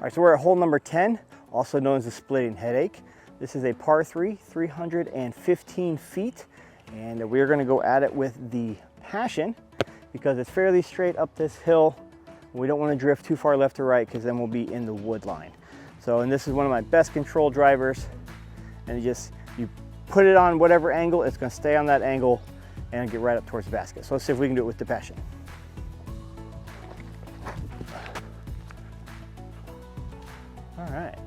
right, so we're at hole number 10, also known as the splitting headache. This is a par 3, 315 feet, and we're going to go at it with the Passion because it's fairly straight up this hill. We don't want to drift too far left or right because then we'll be in the wood line. So, and this is one of my best control drivers, and you put it on whatever angle, it's going to stay on that angle and get right up towards the basket. So let's see if we can do it with the Passion. All right.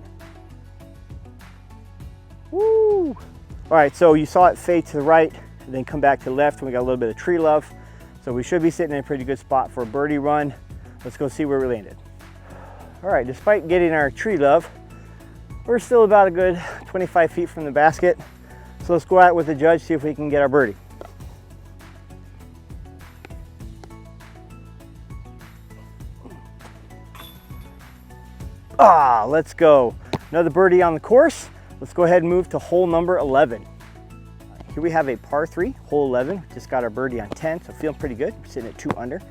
Woo! All right, so you saw it fade to the right and then come back to the left, and we got a little bit of tree love. So we should be sitting in a pretty good spot for a birdie run. Let's go see where we landed. All right, despite getting our tree love, we're still about a good 25 feet from the basket. So let's go out with the judge, see if we can get our birdie. Ah, let's go. Another birdie on the course. Let's go ahead and move to hole number 11. Here we have a par 3, hole 11. Just got our birdie on 10, so feeling pretty good. We're sitting at 2 under.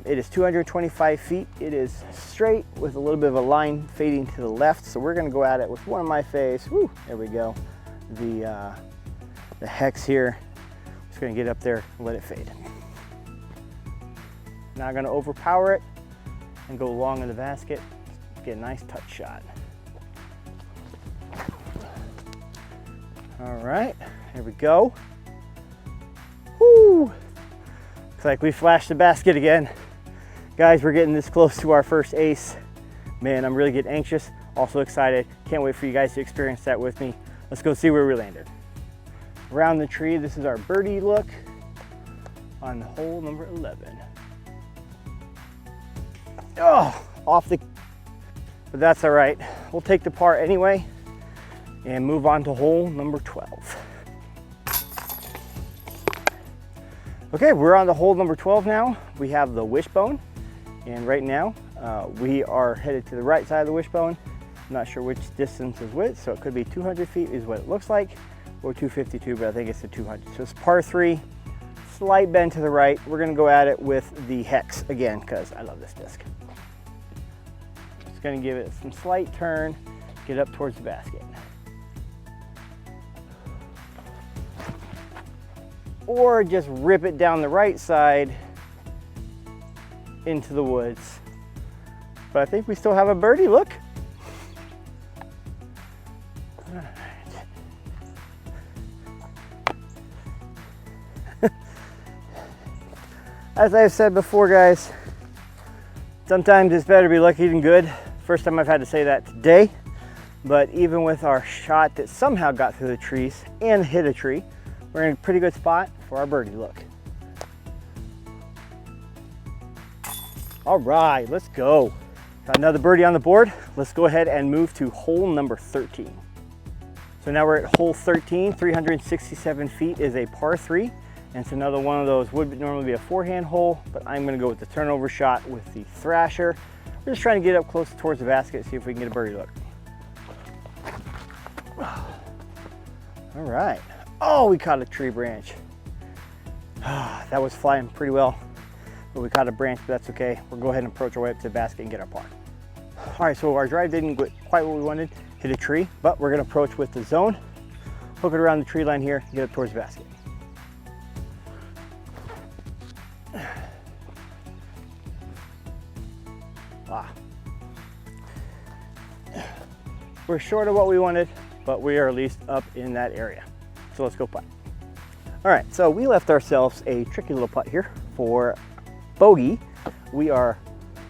It is 225 feet. It is straight with a little bit of a line fading to the left. So we're gonna go at it with one of my face. Woo, there we go. The hex here. Just gonna get up there and let it fade. Now I'm gonna overpower it and go long in the basket. Get a nice touch shot. All right, here we go. Woo! Looks like we flashed the basket again. Guys, we're getting this close to our first ace. Man, I'm really getting anxious, also excited. Can't wait for you guys to experience that with me. Let's go see where we landed. Around the tree, this is our birdie look on hole number 11. Oh, off the, but that's all right. We'll take the par anyway and move on to hole number 12. Okay, we're on to hole number 12 now. We have the wishbone, and right now we are headed to the right side of the wishbone. I'm not sure which distance is which, so it could be 200 feet is what it looks like, or 252, but I think it's a 200. So it's par 3, slight bend to the right. We're gonna go at it with the hex again, because I love this disc. Just gonna give it some slight turn, get up towards the basket. Or just rip it down the right side into the woods. But I think we still have a birdie, look. All right. As I've said before, guys, sometimes it's better to be lucky than good. First time I've had to say that today, but even with our shot that somehow got through the trees and hit a tree, we're in a pretty good spot for our birdie look. All right, let's go. Got another birdie on the board. Let's go ahead and move to hole number 13. So now we're at hole 13, 367 feet is a par 3. And it's another one of those, would normally be a forehand hole, but I'm gonna go with the turnover shot with the Thrasher. We're just trying to get up close towards the basket, see if we can get a birdie look. All right. Oh, we caught a tree branch. That was flying pretty well, but we caught a branch, but that's okay. We'll go ahead and approach our way up to the basket and get our par. All right, so our drive didn't get quite what we wanted, hit a tree, but we're gonna approach with the zone, hook it around the tree line here, get up towards the basket. Wow. We're short of what we wanted, but we are at least up in that area. So let's go putt. All right, so we left ourselves a tricky little putt here for bogey. We are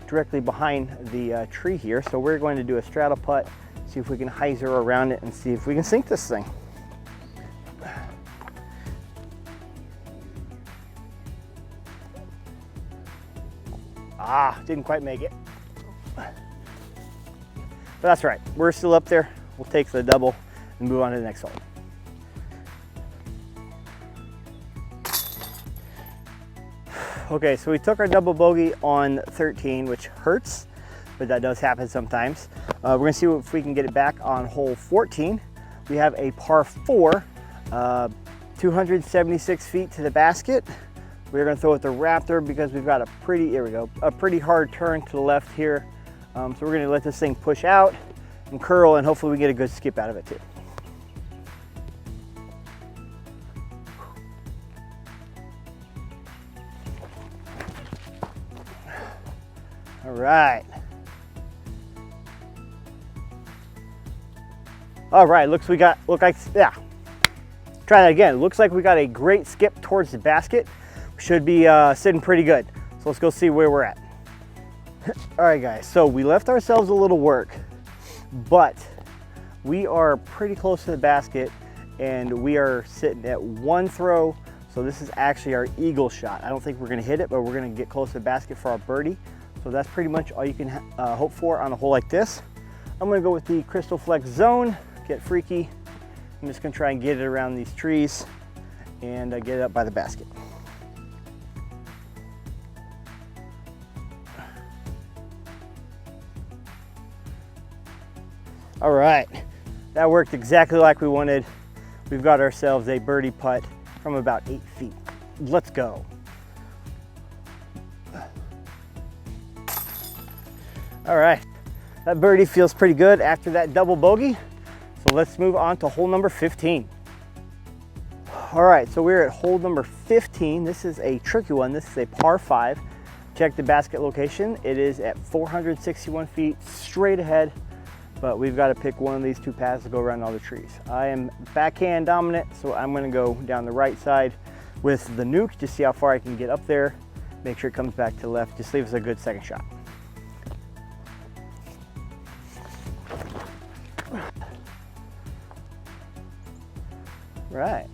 directly behind the tree here, so we're going to do a straddle putt, see if we can hyzer around it and see if we can sink this thing. Ah, didn't quite make it. But that's right, we're still up there. We'll take the double and move on to the next hole. Okay, so we took our double bogey on 13, which hurts, but that does happen sometimes. We're gonna see if we can get it back on hole 14. We have a par 4, 276 feet to the basket. We're gonna throw it the Raptor because we've got a pretty, here we go, a pretty hard turn to the left here. So we're gonna let this thing push out and curl, and hopefully we get a good skip out of it too. All right. All right, yeah. Try that again. Looks like we got a great skip towards the basket. We should be sitting pretty good. So let's go see where we're at. All right, guys, so we left ourselves a little work, but we are pretty close to the basket and we are sitting at one throw. So this is actually our eagle shot. I don't think we're gonna hit it, but we're gonna get close to the basket for our birdie. So that's pretty much all you can hope for on a hole like this. I'm gonna go with the Crystal Flex Zone, get freaky. I'm just gonna try and get it around these trees and get it up by the basket. All right, that worked exactly like we wanted. We've got ourselves a birdie putt from about 8 feet. Let's go. All right, that birdie feels pretty good after that double bogey. So let's move on to hole number 15. All right, so we're at hole number 15. This is a tricky one. This is a par 5. Check the basket location. It is at 461 feet straight ahead, but we've got to pick one of these two paths to go around all the trees. I am backhand dominant, so I'm gonna go down the right side with the nuke to see how far I can get up there. Make sure it comes back to the left. Just leave us a good second shot. Right.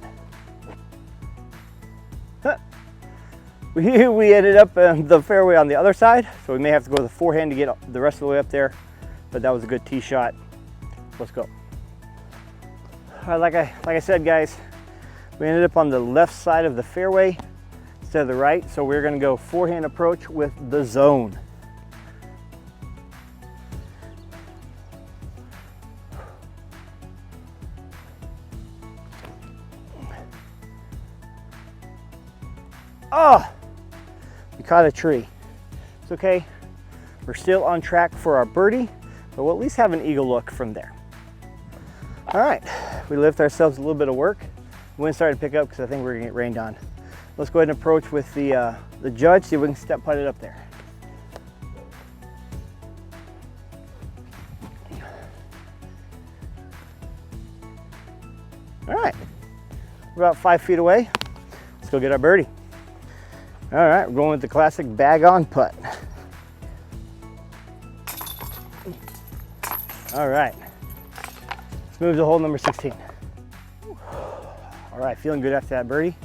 Huh. We ended up the fairway on the other side, so we may have to go to the forehand to get the rest of the way up there, but that was a good tee shot. Let's go. Like I said, guys, we ended up on the left side of the fairway instead of the right, so we're gonna go forehand approach with the zone. Oh, we caught a tree. It's okay. We're still on track for our birdie, but we'll at least have an eagle look from there. All right, we left ourselves a little bit of work. The wind started to pick up because I think we're gonna get rained on. Let's go ahead and approach with the judge, see if we can step putt it up there. All right, we're about 5 feet away. Let's go get our birdie. All right, we're going with the classic bag on putt. All right, let's move to hole number 16. All right, feeling good after that birdie.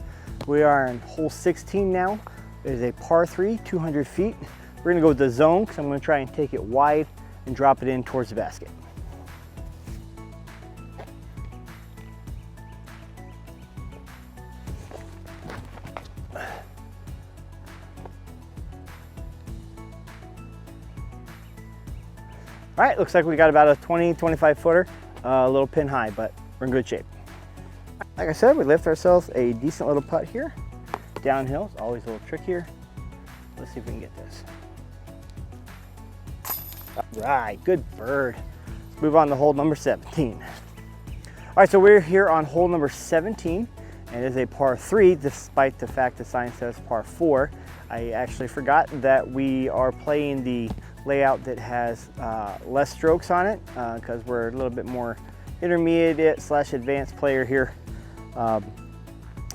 We are in hole 16 now. It is a par 3, 200 feet. We're gonna go with the zone because I'm gonna try and take it wide and drop it in towards the basket. All right, looks like we got about a 20, 25 footer, a little pin high, but we're in good shape. Like I said, we left ourselves a decent little putt here. Downhill is always a little trickier. Let's see if we can get this. All right, good bird. Let's move on to hole number 17. All right, so we're here on hole number 17, and it is a par 3, despite the fact the sign says par 4. I actually forgot that we are playing the layout that has less strokes on it because we're a little bit more intermediate / advanced player here. I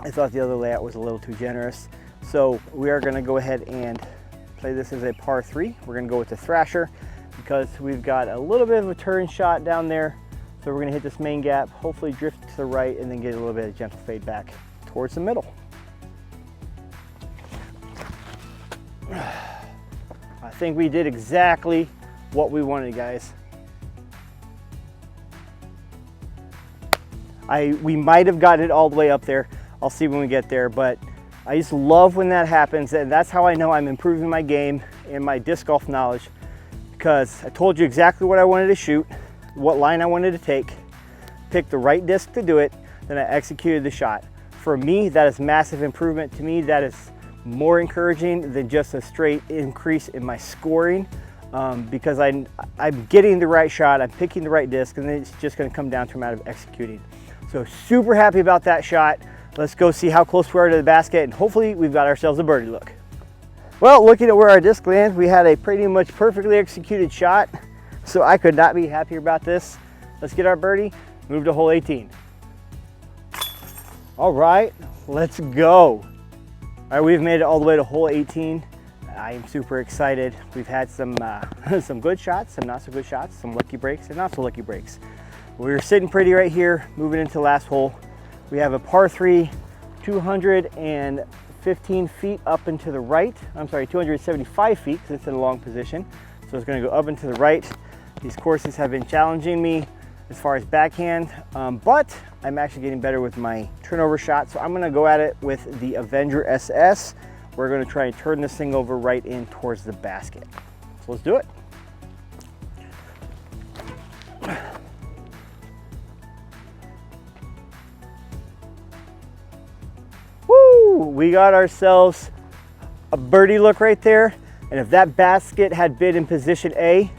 thought the other layout was a little too generous. So we are gonna go ahead and play this as a par 3. We're gonna go with the Thrasher because we've got a little bit of a turn shot down there. So we're gonna hit this main gap, hopefully drift to the right and then get a little bit of gentle fade back towards the middle. I think we did exactly what we wanted, guys. We might have got it all the way up there. I'll see when we get there, but I just love when that happens, and that's how I know I'm improving my game and my disc golf knowledge, because I told you exactly what I wanted to shoot, what line I wanted to take, picked the right disc to do it, then I executed the shot. For me, that is massive improvement. To me, that is more encouraging than just a straight increase in my scoring. because I'm getting the right shot, I'm picking the right disc, and then it's just going to come down to a matter of executing. So super happy about that shot. Let's go see how close we are to the basket, and hopefully we've got ourselves a birdie look. Well, looking at where our disc lands, we had a pretty much perfectly executed shot, so I could not be happier about this. Let's get our birdie, move to hole 18. All right, let's go. All right, we've made it all the way to hole 18. I am super excited. We've had some some good shots, some not so good shots, some lucky breaks and not so lucky breaks. We're sitting pretty right here, moving into the last hole. We have a par 3, 215 feet up and to the right. I'm sorry, 275 feet because it's in a long position. So it's going to go up and to the right. These courses have been challenging me as far as backhand, but I'm actually getting better with my turnover shot. So I'm going to go at it with the Avenger SS. We're going to try and turn this thing over right in towards the basket. So let's do it. Woo! We got ourselves a birdie look right there. And if that basket had been in position A,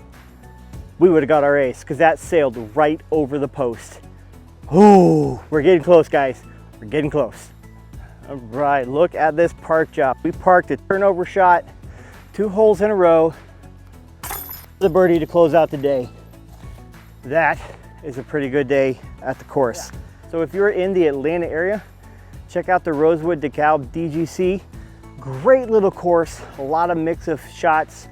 we would have got our ace because that sailed right over the post. Ooh, we're getting close, guys. We're getting close. All right, look at this park job. We parked a turnover shot, 2 holes in a row, the birdie to close out the day. That is a pretty good day at the course. Yeah. So if you're in the Atlanta area, check out the Rosewood-Dekalb DGC. Great little course, a lot of mix of shots,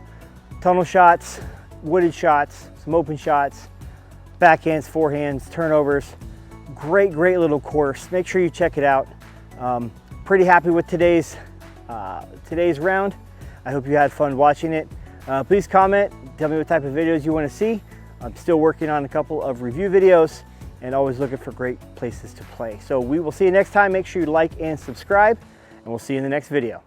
tunnel shots, wooded shots, some open shots, backhands, forehands, turnovers. Great little course. Make sure you check it out. Pretty happy with today's round. I hope you had fun watching it. Please comment, tell me what type of videos you want to see. I'm still working on a couple of review videos and always looking for great places to play. So we will see you next time. Make sure you like and subscribe, and we'll see you in the next video.